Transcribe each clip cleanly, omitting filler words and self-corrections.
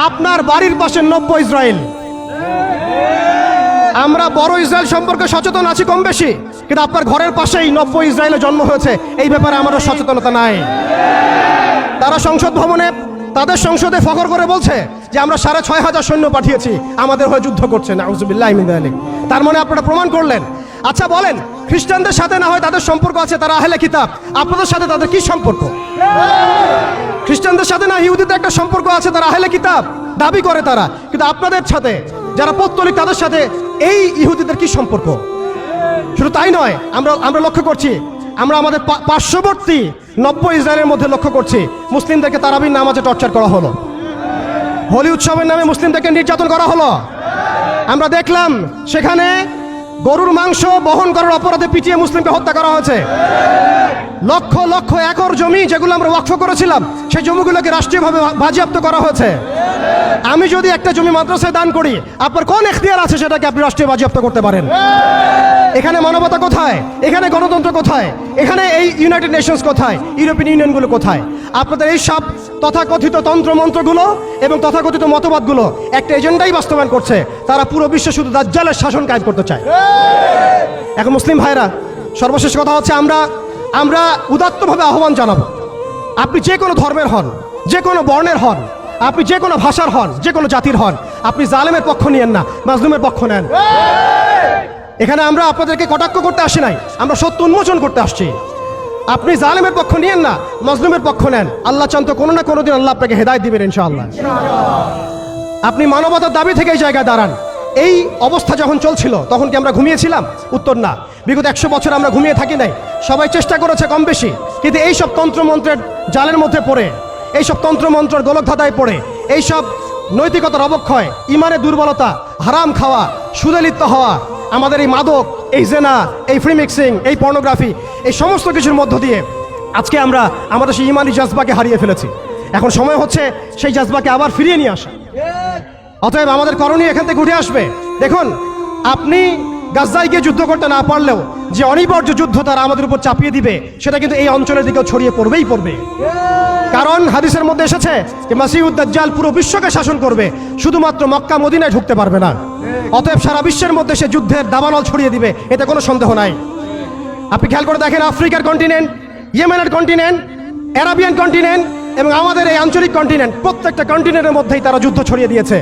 আপনার বাড়ির পাশে নব্য ইসরায়েল। আমরা বড় ইসরায়েল সম্পর্কে সচেতন আছি কম বেশি, কিন্তু আপনার ঘরের পাশেই নব্য ইসরায়েলে জন্ম হয়েছে, এই ব্যাপারে আমাদের সচেতনতা নাই। তারা সংসদ ভবনে তাদের সংসদে ফখর করে বলছে যে আমরা 6,500 সৈন্য পাঠিয়েছি, আমাদের হয়ে যুদ্ধ করছে। নাউজুবিল্লাহি মিন যালিক। তার মানে আপনারা প্রমাণ করলেন। আচ্ছা বলেন, খ্রিস্টানদের সাথে না হয় তাদের সম্পর্ক আছে, তারা আহলে কিতাব, আপনাদের সাথে তাদের কি সম্পর্ক? খ্রিস্টানদের সাথে না ইহুদিদের একটা সম্পর্ক আছে, তারা আহলে কিতাব দাবি করে তারা, কিন্তু আপনাদের সাথে যারা পৌত্তলিক তাদের সাথে এই ইহুদিদের কি সম্পর্ক? শুধু তাই নয়, আমরা লক্ষ্য করছি, আমরা আমাদের পার্শ্ববর্তী নব্য ইসরায়েলের মধ্যে লক্ষ্য করছি মুসলিমদেরকে তারাবির নামাজে টর্চার করা হলো, হোলি উৎসবের নামে মুসলিমদেরকে নির্যাতন করা হলো। আমরা দেখলাম সেখানে গরুর মাংস বহন করার অপরাধে পিটিয়ে মুসলিমকে হত্যা করা হয়েছে। লক্ষ লক্ষ একর জমি যেগুলো আমরা ওয়াকফ করেছিলাম, সেই জমিগুলোকে রাষ্ট্রীয়ভাবে বাজেয়াপ্ত করা হয়েছে। আমি যদি একটা জমি মাদ্রাসায় দান করি, আপনার কোন এখতিয়ার আছে সেটাকে আপনি রাষ্ট্রীয় বাজেয়াপ্ত করতে পারেন? এখানে মানবতা কোথায়? এখানে গণতন্ত্র কোথায়? এখানে এই ইউনাইটেড নেশনস কোথায়? ইউরোপিয়ান ইউনিয়নগুলো কোথায়? আপনাদের এই সব তথাকথিত তন্ত্রমন্ত্রগুলো এবং তথাকথিত মতবাদগুলো একটা এজেন্ডাই বাস্তবায়ন করছে, তারা পুরো বিশ্বে শুধু দাজ্জালের শাসন কায়েম করতে চায়। এখন মুসলিম ভাইরা, সর্বশেষ কথা হচ্ছে, আমরা উদাত্তভাবে আহ্বান জানাবো, আপনি যে কোনো ধর্মের হন, যে কোনো বর্ণের হন, আপনি যে কোনো ভাষার হন, যে কোনো জাতির হন, আপনি জালেমের পক্ষ নিয়েন না, মাজলুমের পক্ষ নেন। এখানে আমরা আপনাদেরকে কটাক্ষ করতে আসি নাই, আমরা সত্য উন্মোচন করতে আসছি। আপনি জালেমের পক্ষ নিয়েন না, মাজলুমের পক্ষ নেন। আল্লাহ চান তো কোনো না কোনো দিন আল্লাহ আপনাকে হেদায়েত দিবেন ইনশাআল্লাহ। আপনি মানবতার দাবি থেকে এই জায়গায় দাঁড়ান। এই অবস্থা যখন চলছিল তখন কি আমরা ঘুমিয়েছিলাম? উত্তর না। বিগত 100 বছর আমরা ঘুমিয়ে থাকি নাই, সবাই চেষ্টা করেছে কম বেশি, কিন্তু এইসব তন্ত্রমন্ত্রের জালের মধ্যে পড়ে, এইসব তন্ত্রমন্ত্রের গোলকধাঁধায় পড়ে, এইসব নৈতিকতার অবক্ষয়, ইমানের দুর্বলতা, হারাম খাওয়া, সুদে লিপ্ত হওয়া, আমাদের এই মাদক, এই জেনা, এই ফ্রি মিক্সিং, এই পর্নোগ্রাফি, এই সমস্ত কিছুর মধ্য দিয়ে আজকে আমরা আমাদের সেই ইমানি জাজবাকে হারিয়ে ফেলেছি। এখন সময় হচ্ছে সেই জাজবাকে আবার ফিরিয়ে নিয়ে আসা। অতএব আমাদের করণীয় এখান থেকে উঠে আসবে। দেখুন, আপনি গাজায় গিয়ে যুদ্ধ করতে না পারলেও যে অনিবার্য যুদ্ধ তারা আমাদের উপর চাপিয়ে দিবে, সেটা কিন্তু এই অঞ্চলের দিকেও ছড়িয়ে পড়বেই পড়বে। কারণ হাদিসের মধ্যে এসেছে যে মাসিহুদ দাজ্জাল পুরো বিশ্বকে শাসন করবে, শুধুমাত্র মক্কা মদিনায় ঢুকতে পারবে না। অতএব সারা বিশ্বের মধ্যে সে যুদ্ধের দাবানল ছড়িয়ে দিবে, এতে কোনো সন্দেহ নাই। আপনি খেয়াল করে দেখেন, আফ্রিকার কন্টিনেন্ট, ইয়েমেনের কন্টিনেন্ট, অ্যারাবিয়ান কন্টিনেন্ট এবং আমাদের এই আঞ্চলিক কন্টিনেন্ট, প্রত্যেকটা কন্টিনেন্টের মধ্যেই তারা যুদ্ধ ছড়িয়ে দিয়েছে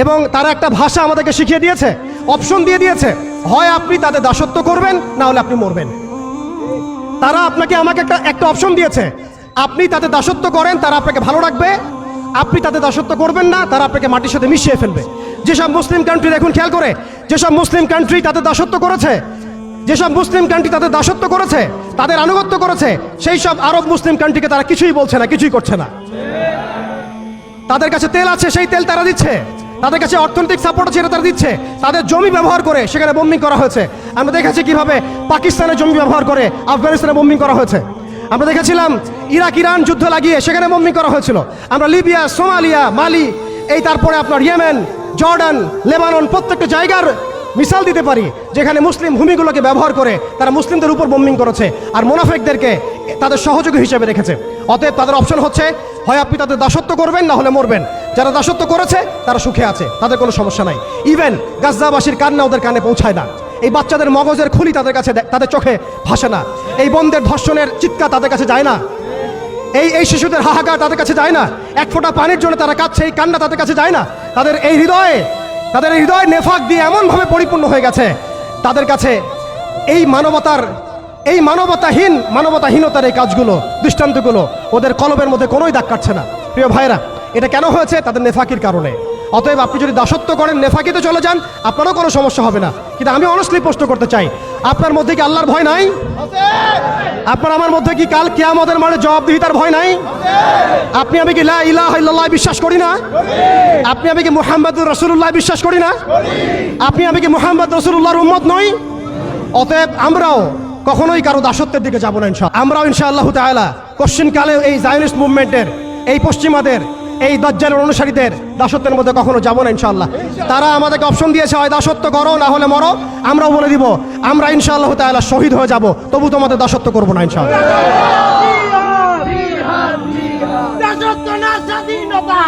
এবং তারা একটা ভাষা আমাদেরকে শিখিয়ে দিয়েছে, অপশন দিয়ে দিয়েছে, হয় আপনি তাদের দাসত্ব করবেন, না হলে আপনি মরবেন। তারা আপনাকে আমাকে একটা অপশন দিয়েছে, আপনি তাদের দাসত্ব করেন, তারা আপনাকে ভালো রাখবে, আপনি তাদের দাসত্ব করবেন না, তারা আপনাকে মাটির সাথে মিশিয়ে ফেলবে। যেসব মুসলিম কান্ট্রি দেখুন, খেয়াল করে, যেসব মুসলিম কান্ট্রি তাদের দাসত্ব করেছে, যেসব মুসলিম কান্ট্রি তাদের দাসত্ব করেছে, তাদের আনুগত্য করেছে, সেই সব আরব মুসলিম কান্ট্রিকে তারা কিছুই বলছে না, কিছুই করছে না। তাদের কাছে তেল আছে, সেই তেল তারা দিচ্ছে, তাদের কাছে অর্থনৈতিক সাপোর্ট আছে, এটা তারা দিচ্ছে। তাদের জমি ব্যবহার করে সেখানে বোম্বিং করা হয়েছে। আমরা দেখেছি কিভাবে পাকিস্তানের জমি ব্যবহার করে আফগানিস্তানে বোম্বিং করা হয়েছে। আমরা দেখেছিলাম ইরাক ইরান যুদ্ধ লাগিয়ে সেখানে বোম্বিং করা হয়েছিল। আমরা লিবিয়া, সোমালিয়া, মালি, এই তারপরে আপনার ইয়েমেন, জর্ডান, লেবানন, প্রত্যেকটা জায়গার মিসাল দিতে পারি যেখানে মুসলিম ভূমিগুলোকে ব্যবহার করে তারা মুসলিমদের উপর বোম্বিং করেছে আর মুনাফিকদেরকে তাদের সহযোগী হিসেবে রেখেছে। অতএব তাদের অপশন হচ্ছে, হয় আপনি তাদের দাসত্ব করবেন, না হলে মরবেন। যারা দাসত্ব করেছে তারা সুখে আছে, তাদের কোনো সমস্যা নাই। ইভেন গাজাবাসীর কান্না ওদের কানে পৌঁছায় না। এই বাচ্চাদের মগজের খুলি তাদের কাছে, তাদের চোখে ভাসে না। এই বন্ধের ধর্ষণের চিৎকার তাদের কাছে যায় না। এই শিশুদের হাহাকার তাদের কাছে যায় না। এক ফোঁটা পানির জন্য তারা কাঁদছে, এই কান্না তাদের কাছে যায় না। তাদের হৃদয় নেফাক দিয়ে এমনভাবে পরিপূর্ণ হয়ে গেছে, তাদের কাছে এই মানবতাহীনতার এই কাজগুলো, দৃষ্টান্তগুলো ওদের কলবের মধ্যে কোনোই দাগ কাটছে না। প্রিয় ভাইরা, এটা কেন হয়েছে? তাদের নেফাকির কারণে। অতএব আপনি যদি দাসত্ব করেন, নেফাকিতে চলে যান, আপনারও কোনো সমস্যা হবে না। কিন্তু আমি অনেস্টলি প্রশ্ন করতে চাই, আপনার মধ্যে কি আল্লাহর ভয় নাই? আপনার আমার মধ্যে কি কাল কিয়ামতের মাঠে জবাবদিহিতার ভয় নাই? আপনি আমি কি লা ইলাহা ইল্লাল্লাহ বিশ্বাস করি না? আপনি আমি কি মুহাম্মদুর রাসূলুল্লাহ বিশ্বাস করি না? আপনি আমি কি মুহাম্মদ রাসূলুল্লাহর উম্মত নই? অতএব আমরাও কখনোই কারো দাসত্বের দিকে যাব না ইনশাআল্লাহ। আমরাও ইনশাআল্লাহ তাআলা কোশ্চিনকালে এই জায়নিস্ট মুভমেন্টের, এই পশ্চিমাদের, এই দাজ্জালের অনুসারীদের দাসত্বের মধ্যে কখনো যাব না ইনশাআল্লাহ। তারা আমাদেরকে অপশন দিয়েছে, হয় দাসত্ব করো, না হলে মরো। আমরাও বলে দিব, আমরা ইনশাআল্লাহ তাআলা শহীদ হয়ে যাব, তবু তোমাদের দাসত্ব করবো না ইনশাআল্লাহ। দাসত্ব না স্বাধীনতা।